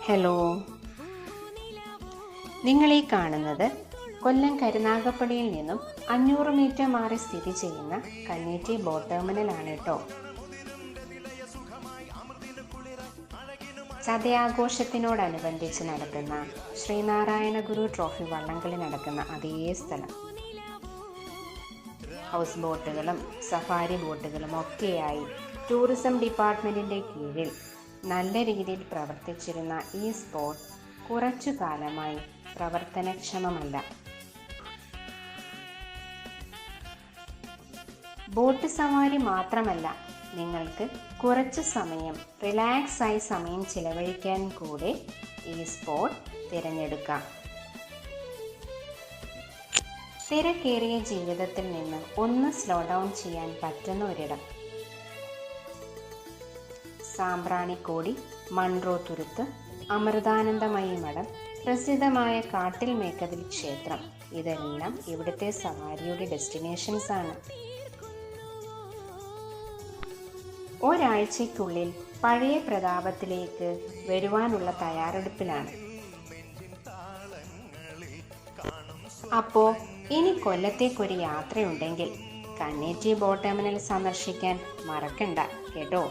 Hello, നിങ്ങളീ കാണുന്നത് കൊല്ലം കരുനാഗപ്പള്ളിയിൽ നിന്നും 500 മീറ്റർ മാറി സ്ഥിതി ചെയ്യുന്ന കന്നേറ്റി ബോട്ട് ടെർമിനലാണ് കേട്ടോ. ചതയാഘോഷത്തിനോടനുബന്ധിച്ച് നടക്കുന്ന ശ്രീനാരായണ ഗുരു ട്രോഫി വള്ളംകളി നടക്കുന്ന അതേ സ്ഥലം. ഹൗസ് ബോട്ടുകളും സഫാരി ബോട്ടുകളും ഒക്കെയായി ടൂറിസം ഡിപ്പാർട്ട്മെൻറ്റിൻ്റെ കീഴിൽ നല്ല രീതിയിൽ പ്രവർത്തിച്ചിരുന്ന ഈ സ്പോട്ട് കുറച്ചു കാലമായി പ്രവർത്തനക്ഷമമല്ല. ബോട്ട് സവാരി മാത്രമല്ല, നിങ്ങൾക്ക് കുറച്ച് സമയം റിലാക്സായി സമയം ചിലവഴിക്കാൻ കൂടെ ഈ സ്പോട്ട് തിരഞ്ഞെടുക്കാം. തിരക്കേറിയ ജീവിതത്തിൽ നിന്ന് ഒന്ന് സ്ലോ ഡൗൺ ചെയ്യാൻ പറ്റുന്ന ഒരിടം. സാമ്പ്രാണിക്കോടി, മൺറോ തുരുത്ത്, അമൃതാനന്ദമയി മഠം, പ്രസിദ്ധമായ കാട്ടിൽ മേക്കതിൽ ക്ഷേത്രം, ഇതെല്ലാം ഇവിടുത്തെ സവാരിയുടെ ഡെസ്റ്റിനേഷൻസ് ആണ്. ഒരാഴ്ചയ്ക്കുള്ളിൽ പഴയ പ്രതാപത്തിലേക്ക് വരുവാനുള്ള തയ്യാറെടുപ്പിലാണ്. അപ്പോൾ ഇനി കൊല്ലത്തേക്കൊരു യാത്രയുണ്ടെങ്കിൽ കന്നേറ്റി ബോട്ട് ടെർമിനൽ സന്ദർശിക്കാൻ മറക്കണ്ട കേട്ടോ.